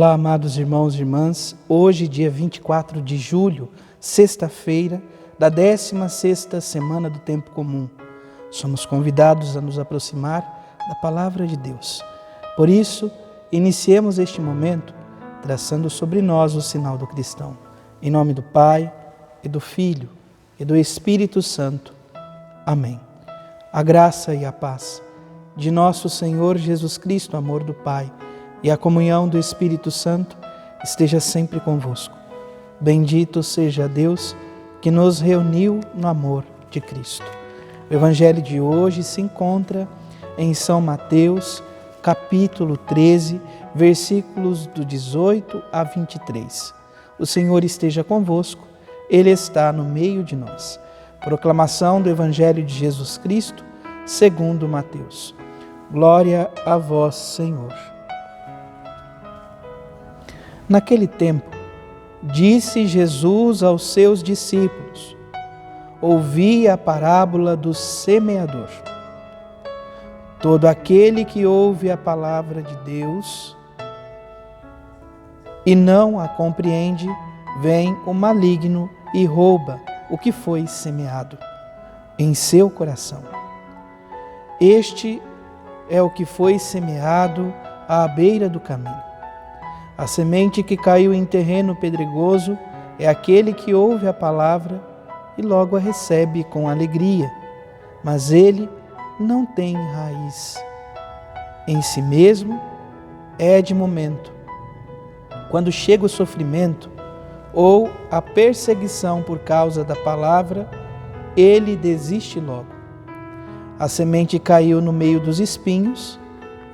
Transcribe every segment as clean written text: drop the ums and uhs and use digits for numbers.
Olá, amados irmãos e irmãs. Hoje, dia 24 de julho, sexta-feira, da 16ª semana do Tempo Comum. Somos convidados a nos aproximar da Palavra de Deus. Por isso, iniciemos este momento traçando sobre nós o sinal do cristão. Em nome do Pai, e do Filho, e do Espírito Santo. Amém. A graça e a paz de nosso Senhor Jesus Cristo, amor do Pai, e a comunhão do Espírito Santo esteja sempre convosco. Bendito seja Deus que nos reuniu no amor de Cristo. O Evangelho de hoje se encontra em São Mateus, capítulo 13, versículos do 18 a 23. O Senhor esteja convosco, Ele está no meio de nós. Proclamação do Evangelho de Jesus Cristo, segundo Mateus. Glória a vós, Senhor. Naquele tempo, disse Jesus aos seus discípulos: ouvi a parábola do semeador. Todo aquele que ouve a palavra de Deus e não a compreende, vem o maligno e rouba o que foi semeado em seu coração. Este é o que foi semeado à beira do caminho. A semente que caiu em terreno pedregoso é aquele que ouve a palavra e logo a recebe com alegria, mas ele não tem raiz em si mesmo, é de momento. Quando chega o sofrimento ou a perseguição por causa da palavra, ele desiste logo. A semente caiu no meio dos espinhos,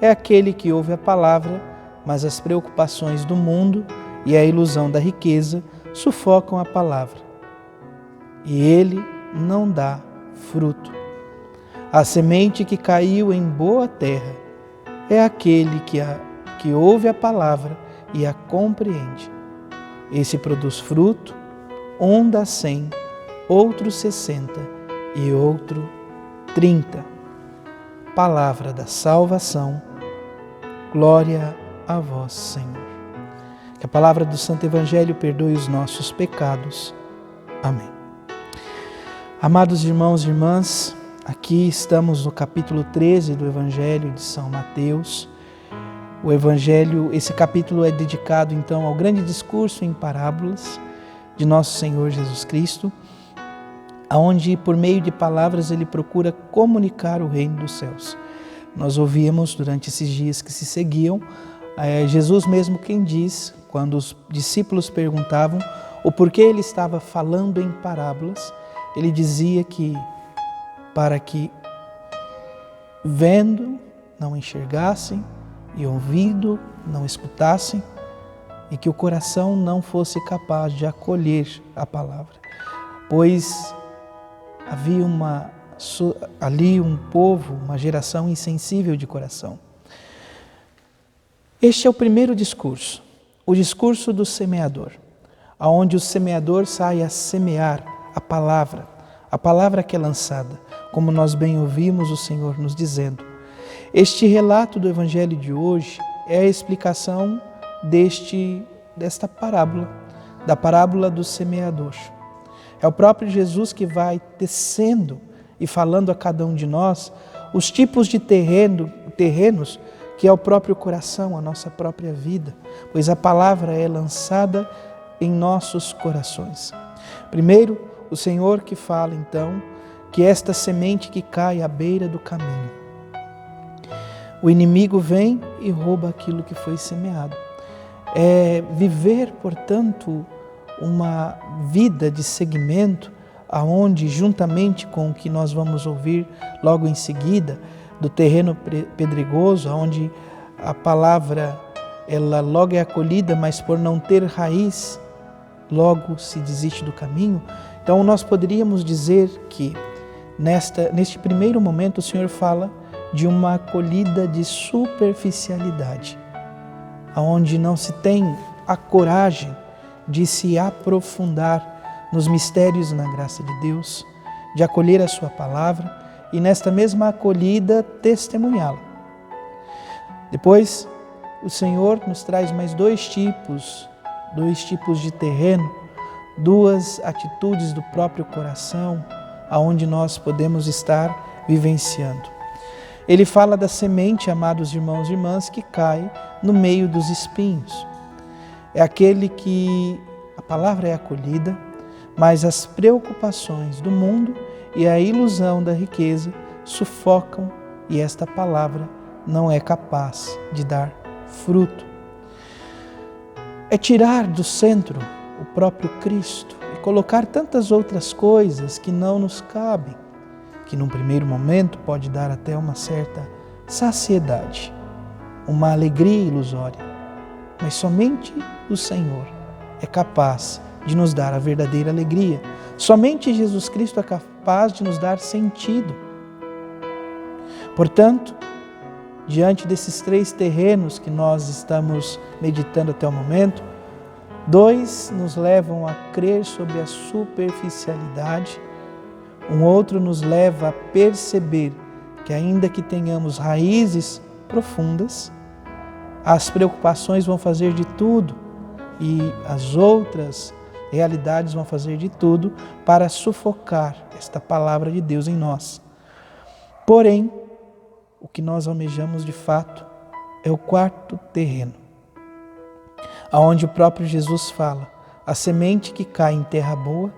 é aquele que ouve a palavra, mas as preocupações do mundo e a ilusão da riqueza sufocam a palavra, e ele não dá fruto. A semente que caiu em boa terra é aquele que ouve a palavra e a compreende. Esse produz fruto, um dá 100, outro 60 e outro 30. Palavra da salvação. Glória a vós, Senhor. Que a palavra do Santo Evangelho perdoe os nossos pecados. Amém. Amados irmãos e irmãs, aqui estamos no capítulo 13 do Evangelho de São Mateus. O Evangelho, esse capítulo é dedicado então ao grande discurso em parábolas de nosso Senhor Jesus Cristo, onde por meio de palavras ele procura comunicar o reino dos céus. Nós ouvimos durante esses dias que se seguiam, Jesus mesmo quem diz, quando os discípulos perguntavam o porquê ele estava falando em parábolas, ele dizia que para que vendo não enxergassem e ouvindo não escutassem e que o coração não fosse capaz de acolher a palavra, pois havia ali um povo, uma geração insensível de coração. Este é o primeiro discurso, o discurso do semeador, onde o semeador sai a semear a palavra que é lançada, como nós bem ouvimos o Senhor nos dizendo. Este relato do Evangelho de hoje é a explicação desta parábola, da parábola do semeador. É o próprio Jesus que vai tecendo e falando a cada um de nós os tipos de terrenos que é o próprio coração, a nossa própria vida, pois a palavra é lançada em nossos corações. Primeiro, o Senhor que fala então que esta semente que cai à beira do caminho. O inimigo vem e rouba aquilo que foi semeado. É viver, portanto, uma vida de seguimento, aonde juntamente com o que nós vamos ouvir logo em seguida, do terreno pedregoso, onde a palavra ela logo é acolhida, mas por não ter raiz, logo se desiste do caminho. Então nós poderíamos dizer que neste primeiro momento o Senhor fala de uma acolhida de superficialidade, onde não se tem a coragem de se aprofundar nos mistérios e na graça de Deus, de acolher a sua palavra e nesta mesma acolhida testemunhá-la. Depois, o Senhor nos traz mais dois tipos de terreno, duas atitudes do próprio coração, aonde nós podemos estar vivenciando. Ele fala da semente, amados irmãos e irmãs, que cai no meio dos espinhos. É aquele que a palavra é acolhida, mas as preocupações do mundo e a ilusão da riqueza sufocam e esta palavra não é capaz de dar fruto. É tirar do centro o próprio Cristo e colocar tantas outras coisas que não nos cabem, que num primeiro momento pode dar até uma certa saciedade, uma alegria ilusória, mas somente o Senhor é capaz de nos dar a verdadeira alegria. Somente Jesus Cristo é capaz de nos dar sentido. Portanto, diante desses três terrenos que nós estamos meditando até o momento, dois nos levam a crer sobre a superficialidade, um outro nos leva a perceber que ainda que tenhamos raízes profundas, as preocupações vão fazer de tudo e as outras realidades vão fazer de tudo para sufocar esta palavra de Deus em nós. Porém, o que nós almejamos de fato é o quarto terreno, aonde o próprio Jesus fala: a semente que cai em terra boa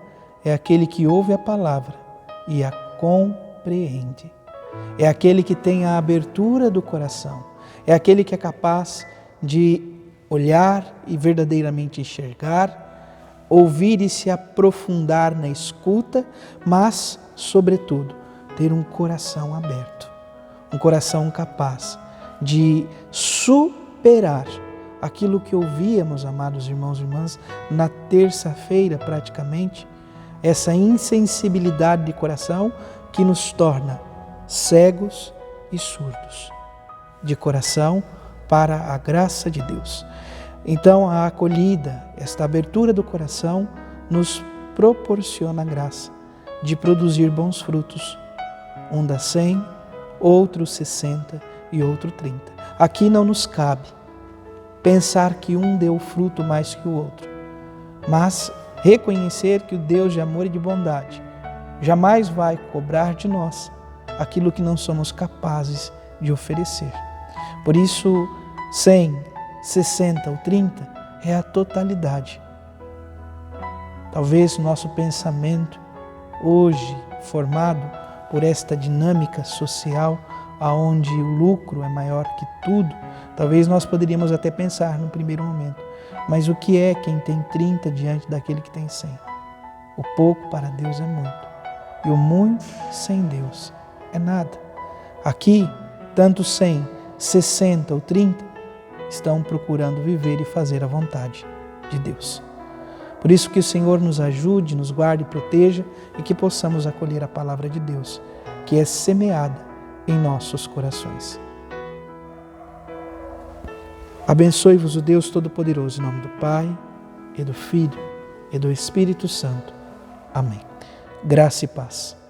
é aquele que ouve a palavra e a compreende. É aquele que tem a abertura do coração, é aquele que é capaz de olhar e verdadeiramente enxergar, ouvir e se aprofundar na escuta, mas, sobretudo, ter um coração aberto, um coração capaz de superar aquilo que ouvíamos, amados irmãos e irmãs, na terça-feira praticamente, essa insensibilidade de coração que nos torna cegos e surdos de coração para a graça de Deus. Então a acolhida, esta abertura do coração nos proporciona a graça de produzir bons frutos, um dá 100, outro 60 e outro 30. Aqui não nos cabe pensar que um deu fruto mais que o outro, mas reconhecer que o Deus de amor e de bondade jamais vai cobrar de nós aquilo que não somos capazes de oferecer. Por isso, 100, 60 ou 30 é a totalidade. Talvez nosso pensamento, hoje formado por esta dinâmica social, aonde o lucro é maior que tudo, talvez nós poderíamos até pensar no primeiro momento, mas o que é quem tem 30 diante daquele que tem 100? O pouco para Deus é muito, e o muito sem Deus é nada. Aqui, tanto 100, 60 ou 30 estão procurando viver e fazer a vontade de Deus. Por isso que o Senhor nos ajude, nos guarde e proteja e que possamos acolher a palavra de Deus, que é semeada em nossos corações. Abençoe-vos o Deus Todo-Poderoso, em nome do Pai, e do Filho, e do Espírito Santo. Amém. Graça e paz.